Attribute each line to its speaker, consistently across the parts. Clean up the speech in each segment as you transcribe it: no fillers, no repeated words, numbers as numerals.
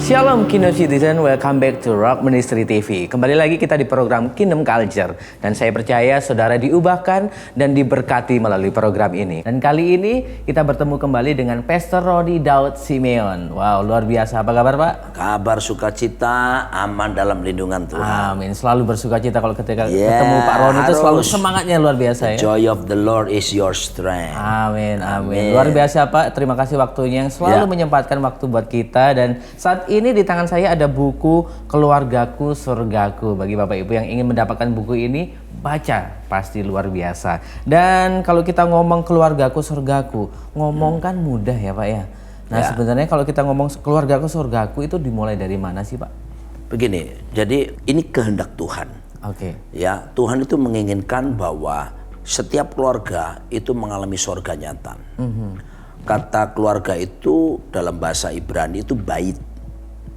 Speaker 1: Shalom Kingdom Citizen, welcome back to Rock Ministry TV. Kembali lagi kita di program Kingdom Culture. Dan saya percaya saudara diubahkan dan diberkati melalui program ini. Dan kali ini kita bertemu kembali dengan Pastor Rodi Daud Simeon. Wow, luar biasa. Apa kabar Pak?
Speaker 2: Kabar sukacita, aman dalam lindungan Tuhan.
Speaker 1: Amin, selalu bersukacita kalau ketika ketemu Pak Rodi itu selalu semangatnya luar biasa ya.
Speaker 2: Joy of the Lord is your strength.
Speaker 1: Amin, amin. Luar biasa Pak, terima kasih waktunya yang selalu menyempatkan waktu buat kita. Dan saat ini di tangan saya ada buku Keluargaku Surgaku. Bagi Bapak Ibu yang ingin mendapatkan buku ini, baca, pasti luar biasa. Dan kalau kita ngomong Keluargaku Surgaku, ngomong kan mudah ya Pak ya. Nah sebenarnya kalau kita ngomong Keluargaku Surgaku itu dimulai dari mana sih Pak?
Speaker 2: Begini, jadi ini kehendak Tuhan.
Speaker 1: Oke.
Speaker 2: Ya, Tuhan itu menginginkan bahwa setiap keluarga itu mengalami surga nyata. Kata keluarga itu dalam bahasa Ibrani itu bait.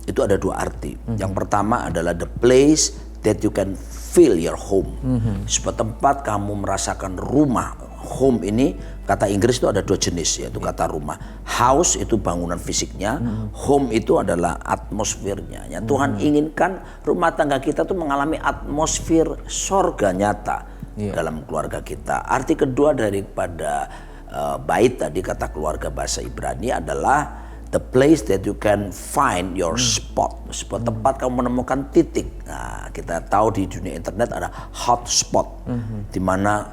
Speaker 2: Itu ada dua arti. Yang pertama adalah the place that you can feel your home. Sebuah tempat kamu merasakan rumah. Home ini kata Inggris itu ada dua jenis, yaitu kata rumah. House itu bangunan fisiknya, home itu adalah atmosfernya. Ya, Tuhan inginkan rumah tangga kita tuh mengalami atmosfer sorga nyata dalam keluarga kita. Arti kedua daripada bait tadi kata keluarga bahasa Ibrani adalah the place that you can find your spot. Sebuah tempat kamu menemukan titik. Nah, kita tahu di dunia internet ada hotspot, di mana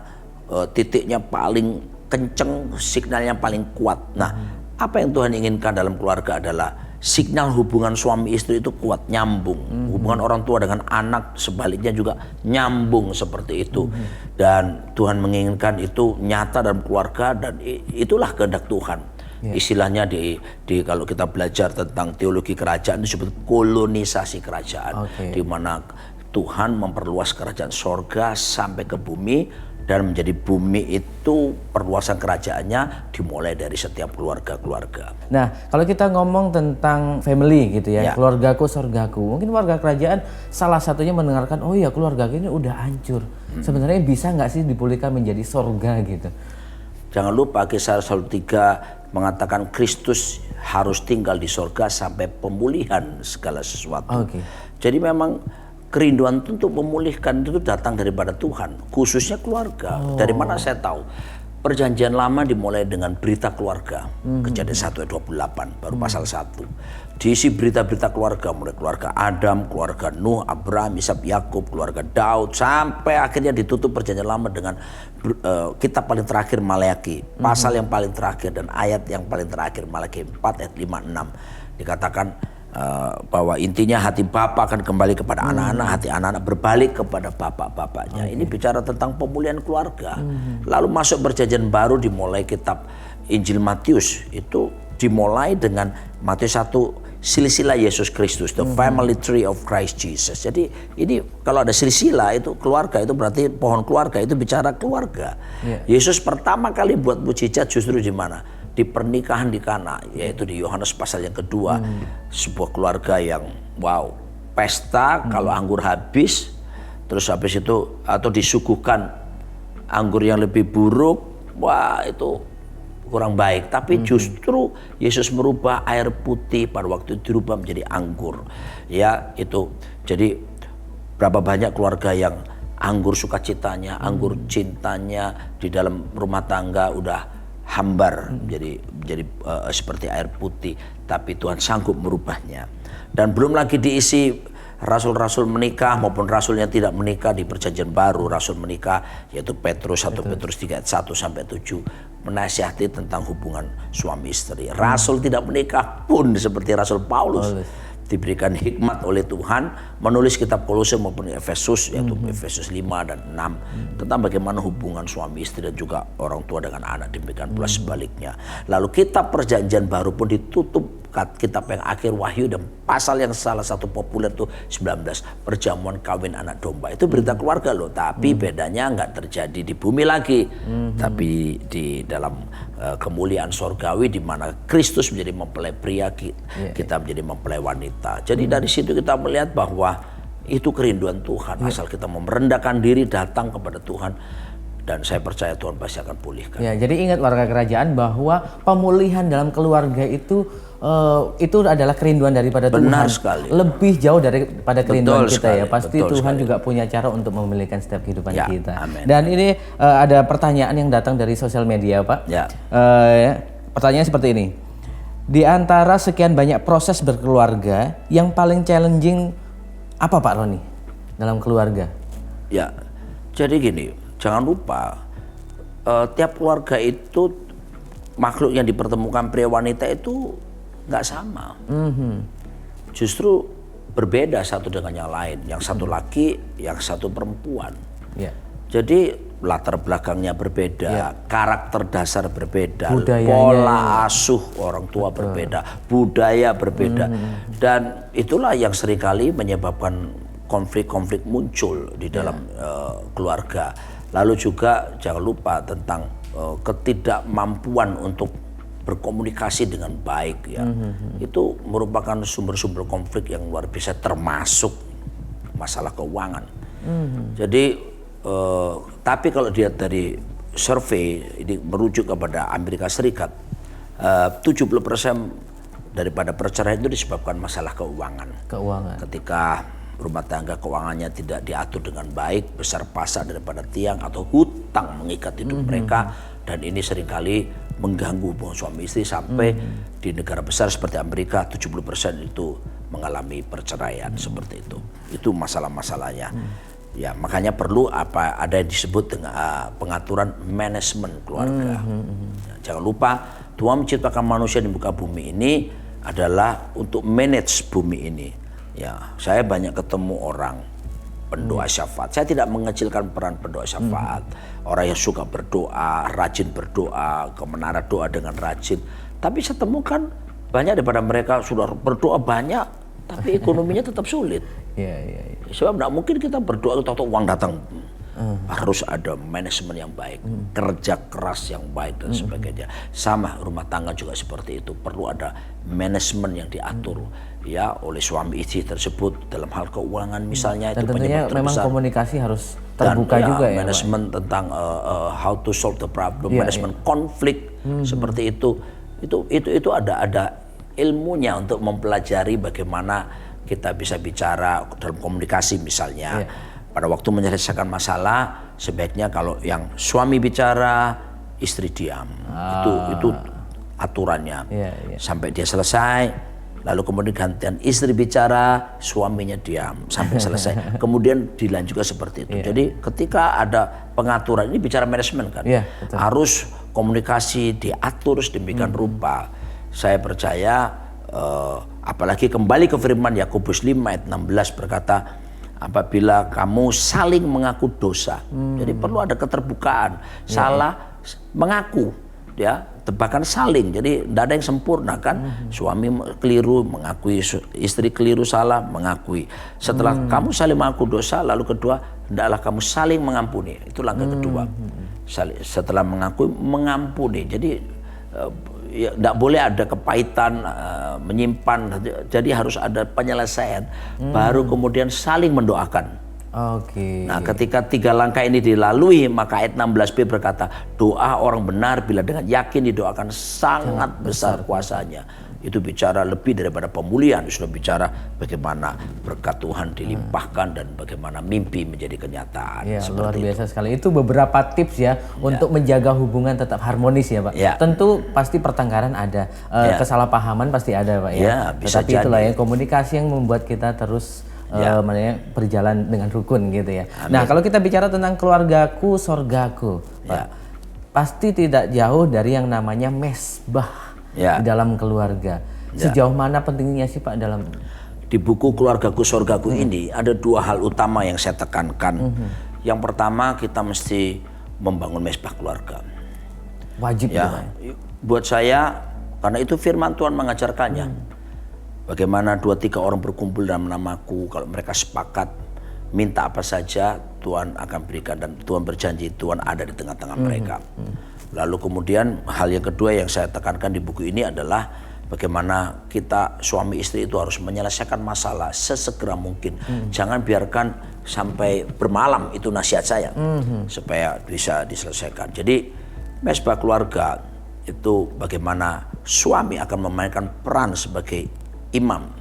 Speaker 2: titiknya paling kenceng, signalnya paling kuat. Nah, apa yang Tuhan inginkan dalam keluarga adalah signal hubungan suami istri itu kuat, nyambung. Hubungan orang tua dengan anak sebaliknya juga nyambung seperti itu. Dan Tuhan menginginkan itu nyata dalam keluarga, dan itulah kehendak Tuhan. Istilahnya di kalau kita belajar tentang teologi kerajaan itu disebut kolonisasi kerajaan, di mana Tuhan memperluas kerajaan sorga sampai ke bumi, dan menjadi bumi itu perluasan kerajaannya dimulai dari setiap keluarga-keluarga.
Speaker 1: Nah, kalau kita ngomong tentang family gitu ya, keluargaku surgaku, mungkin warga kerajaan salah satunya mendengarkan, oh iya keluarga ini udah hancur. Sebenarnya bisa nggak sih dipulihkan menjadi surga gitu?
Speaker 2: Jangan lupa Kisah 1:3 mengatakan Kristus harus tinggal di sorga sampai pemulihan segala sesuatu. Jadi memang kerinduan untuk memulihkan itu datang daripada Tuhan, khususnya keluarga. Dari mana saya tahu? Perjanjian Lama dimulai dengan berita keluarga. Kejadian 1 ayat 28 baru pasal 1. Diisi berita-berita keluarga, mulai keluarga Adam, keluarga Nuh, Abraham, Ishak, Yakub, keluarga Daud, sampai akhirnya ditutup Perjanjian Lama dengan kitab paling terakhir Maleakhi, pasal yang paling terakhir dan ayat yang paling terakhir Maleakhi 4 ayat 5-6. Dikatakan bahwa intinya hati Bapa akan kembali kepada anak-anak, hati anak-anak berbalik kepada bapak-bapaknya. Ini bicara tentang pemulihan keluarga. Lalu masuk Perjanjian Baru dimulai kitab Injil Matius, itu dimulai dengan Matius 1 silsilah Yesus Kristus, the family tree of Christ Jesus. Jadi ini kalau ada silsilah itu keluarga, itu berarti pohon keluarga, itu bicara keluarga. Yesus pertama kali buat mujizat justru di mana? Di pernikahan di Kana, yaitu di Yohanes pasal yang kedua. Sebuah keluarga yang wow, pesta kalau anggur habis, terus habis itu atau disuguhkan anggur yang lebih buruk, wah itu kurang baik. Tapi justru Yesus merubah air putih pada waktu itu dirubah menjadi anggur. Ya itu, jadi berapa banyak keluarga yang anggur sukacitanya, anggur cintanya di dalam rumah tangga udah hambar jadi seperti air putih, tapi Tuhan sanggup merubahnya. Dan belum lagi diisi rasul-rasul menikah maupun rasul yang tidak menikah di Perjanjian Baru. Rasul menikah yaitu Petrus, 1 Petrus 3 ayat 1 sampai 7 menasihati tentang hubungan suami istri. Rasul tidak menikah pun seperti Rasul Paulus diberikan hikmat oleh Tuhan menulis kitab Kolose maupun Efesus, yaitu Efesus 5 dan 6 tentang bagaimana hubungan suami istri dan juga orang tua dengan anak, demikian pula sebaliknya. Lalu kitab Perjanjian Baru pun ditutup kitab yang akhir Wahyu, dan pasal yang salah satu populer tuh 19, perjamuan kawin anak domba. Itu berita keluarga loh, tapi bedanya nggak terjadi di bumi lagi, tapi di dalam kemuliaan sorgawi di mana Kristus menjadi mempelai pria, kita menjadi mempelai wanita. Jadi dari situ kita melihat bahwa itu kerinduan Tuhan, asal kita merendahkan diri datang kepada Tuhan. dan saya percaya Tuhan pasti akan pulihkan.
Speaker 1: Ya, jadi ingat warga kerajaan bahwa pemulihan dalam keluarga itu adalah kerinduan daripada Tuhan.
Speaker 2: Benar sekali.
Speaker 1: Lebih jauh daripada kerinduan
Speaker 2: Betul
Speaker 1: kita
Speaker 2: sekali,
Speaker 1: ya. Pasti
Speaker 2: betul
Speaker 1: Tuhan
Speaker 2: sekali.
Speaker 1: juga punya cara untuk memulihkan setiap kehidupan
Speaker 2: Ya,
Speaker 1: kita.
Speaker 2: amin.
Speaker 1: Dan ini ada pertanyaan yang datang dari sosial media, Pak.
Speaker 2: Ya.
Speaker 1: Pertanyaannya seperti ini. Di antara sekian banyak proses berkeluarga, yang paling challenging apa Pak Roni dalam keluarga?
Speaker 2: Ya, jadi gini, jangan lupa tiap keluarga itu makhluk yang dipertemukan pria wanita itu nggak sama. Justru berbeda satu dengan yang lain. Yang satu laki, yang satu perempuan.
Speaker 1: Ya.
Speaker 2: Jadi latar belakangnya berbeda, karakter dasar berbeda,
Speaker 1: Budayanya,
Speaker 2: pola asuh orang tua berbeda, budaya berbeda, dan itulah yang seringkali menyebabkan konflik-konflik muncul di dalam keluarga. Lalu juga jangan lupa tentang ketidakmampuan untuk berkomunikasi dengan baik ya. Itu merupakan sumber-sumber konflik yang luar biasa, termasuk masalah keuangan. Jadi tapi kalau dilihat dari survei ini merujuk kepada Amerika Serikat, 70% daripada perceraian itu disebabkan masalah keuangan. Ketika rumah tangga keuangannya tidak diatur dengan baik, besar pasak daripada tiang atau hutang mengikat hidup mereka, dan ini seringkali mengganggu hubungan suami istri sampai di negara besar seperti Amerika 70% itu mengalami perceraian seperti itu. Itu masalah-masalahnya. Ya, makanya perlu ada yang disebut dengan pengaturan manajemen keluarga. Jangan lupa Tuhan menciptakan manusia di muka bumi ini adalah untuk manage bumi ini. Ya, saya banyak ketemu orang pendoa syafaat. Saya tidak mengecilkan peran pendoa syafaat. Orang yang suka berdoa, rajin berdoa, ke menara doa dengan rajin. Tapi saya temukan banyak daripada mereka sudah berdoa banyak, tapi ekonominya tetap sulit. Sebab tidak mungkin kita berdoa tahu-tahu uang datang. Harus ada manajemen yang baik, kerja keras yang baik dan sebagainya. Sama rumah tangga juga seperti itu, perlu ada manajemen yang diatur ya oleh suami istri tersebut dalam hal keuangan misalnya.
Speaker 1: Dan
Speaker 2: itu
Speaker 1: tentunya
Speaker 2: penyebab
Speaker 1: memang
Speaker 2: terbesar.
Speaker 1: komunikasi harus terbuka
Speaker 2: Dan,
Speaker 1: juga ya.
Speaker 2: Manajemen tentang how to solve the problem, manajemen konflik seperti itu ada ilmunya untuk mempelajari bagaimana kita bisa bicara dalam komunikasi misalnya. Pada waktu menyelesaikan masalah sebaiknya kalau yang suami bicara istri diam. Itu aturannya. Sampai dia selesai, lalu kemudian gantian istri bicara, suaminya diam sampai selesai. Kemudian dilanjut juga seperti itu. Jadi ketika ada pengaturan, ini bicara manajemen kan. Harus komunikasi diatur sedemikian rupa. Saya percaya apalagi kembali ke firman Yakobus 5 ayat 16 berkata, apabila kamu saling mengaku dosa. Jadi perlu ada keterbukaan, salah mengaku ya, bahkan saling. Jadi tidak ada yang sempurna kan. Suami keliru mengakui, istri keliru salah mengakui. Setelah kamu saling mengaku dosa, lalu kedua hendaklah kamu saling mengampuni. Itu langkah kedua. Setelah mengakui, mengampuni. Jadi ya, tidak boleh ada kepahitan, menyimpan. Jadi harus ada penyelesaian. Baru kemudian saling mendoakan. Nah, ketika 3 langkah ini dilalui, maka ayat 16b berkata, doa orang benar bila dengan yakin didoakan sangat besar kuasanya. Itu bicara lebih daripada pemulihan, sudah bicara bagaimana berkat Tuhan dilimpahkan dan bagaimana mimpi menjadi kenyataan.
Speaker 1: Luar biasa sekali. Itu beberapa tips ya untuk menjaga hubungan tetap harmonis ya Pak. Tentu pasti pertengkaran ada, kesalahpahaman pasti ada Pak ya. Tetapi itulah ya komunikasi yang membuat kita terus berjalan dengan rukun gitu ya. Nah, kalau kita bicara tentang keluargaku, sorgaku, Pak, pasti tidak jauh dari yang namanya mesbah di dalam keluarga. Sejauh mana pentingnya sih Pak dalam
Speaker 2: di buku Keluargaku Sorgaku ini ada 2 hal utama yang saya tekankan. Yang pertama, kita mesti membangun mesbah keluarga.
Speaker 1: Wajib
Speaker 2: ya. Buat saya, karena itu firman Tuhan mengajarkannya. Bagaimana 2-3 orang berkumpul dalam namaku, kalau mereka sepakat minta apa saja Tuhan akan berikan, dan Tuhan berjanji Tuhan ada di tengah-tengah mereka. Lalu kemudian hal yang kedua yang saya tekankan di buku ini adalah bagaimana kita suami istri itu harus menyelesaikan masalah sesegera mungkin. Jangan biarkan sampai bermalam, itu nasihat saya, supaya bisa diselesaikan. Jadi mesbah keluarga itu bagaimana suami akan memainkan peran sebagai imam,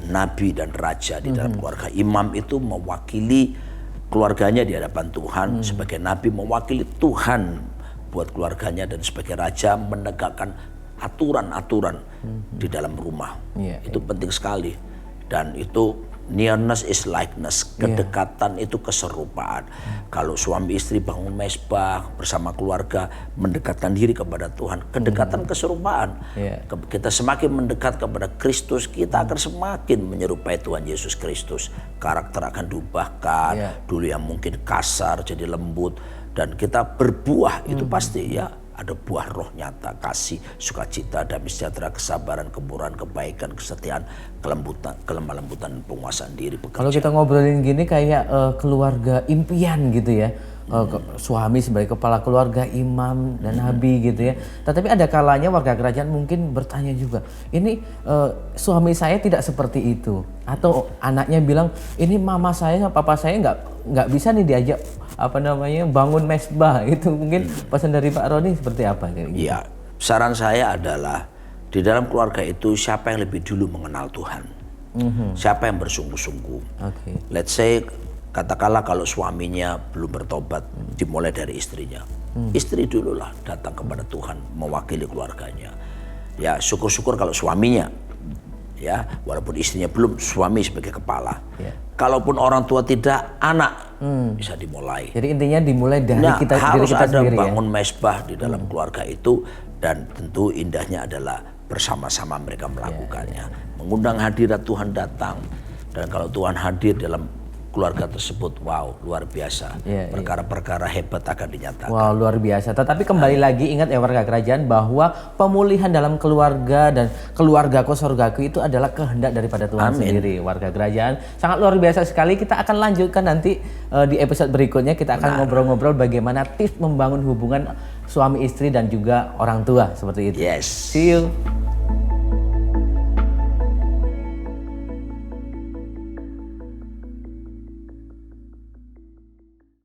Speaker 2: nabi dan raja di dalam keluarga. Imam itu mewakili keluarganya di hadapan Tuhan, sebagai nabi mewakili Tuhan buat keluarganya, dan sebagai raja menegakkan aturan-aturan di dalam rumah. Itu penting sekali. Dan itu nearness is likeness, kedekatan itu keserupaan. Kalau suami istri bangun mesbah bersama keluarga, mendekatkan diri kepada Tuhan, kedekatan keserupaan. Kita semakin mendekat kepada Kristus, kita akan semakin menyerupai Tuhan Yesus Kristus. Karakter akan diubahkan, dulu yang mungkin kasar jadi lembut, dan kita berbuah, itu pasti ya. Ada buah roh nyata, kasih, sukacita, damai sejahtera, kesabaran, kemurahan, kebaikan, kesetiaan, kelembutan, kelemah lembutan, dan penguasaan diri.
Speaker 1: Kalau kita ngobrolin gini kayak keluarga impian gitu ya. Suami sebagai kepala keluarga, imam dan nabi gitu ya. Tetapi ada kalanya warga kerajaan mungkin bertanya juga, ini suami saya tidak seperti itu, atau anaknya bilang ini mama saya, papa saya nggak bisa nih diajak bangun mesbah. Itu mungkin pesan dari Pak Roni seperti apa?
Speaker 2: Iya, saran saya adalah di dalam keluarga itu siapa yang lebih dulu mengenal Tuhan, siapa yang bersungguh-sungguh. Let's say katakanlah kalau suaminya belum bertobat, dimulai dari istrinya. Istri dululah datang kepada Tuhan mewakili keluarganya. Ya syukur-syukur kalau suaminya, ya walaupun istrinya belum, suami sebagai kepala. Kalaupun orang tua tidak, anak bisa dimulai.
Speaker 1: Jadi intinya dimulai dari kita
Speaker 2: harus
Speaker 1: kita
Speaker 2: ada
Speaker 1: sendiri,
Speaker 2: bangun mesbah di dalam keluarga itu, dan tentu indahnya adalah bersama-sama mereka melakukannya. Mengundang hadirat Tuhan datang, dan kalau Tuhan hadir dalam keluarga tersebut, wow, luar biasa. Perkara-perkara hebat akan dinyatakan.
Speaker 1: Wow, luar biasa. Tetapi kembali lagi, ingat ya warga kerajaan, bahwa pemulihan dalam keluarga dan keluargaku surgaku itu adalah kehendak daripada Tuhan sendiri. Warga kerajaan sangat luar biasa sekali. Kita akan lanjutkan nanti di episode berikutnya. Kita akan ngobrol-ngobrol bagaimana tips membangun hubungan suami istri dan juga orang tua seperti itu.
Speaker 2: Yes.
Speaker 1: See you.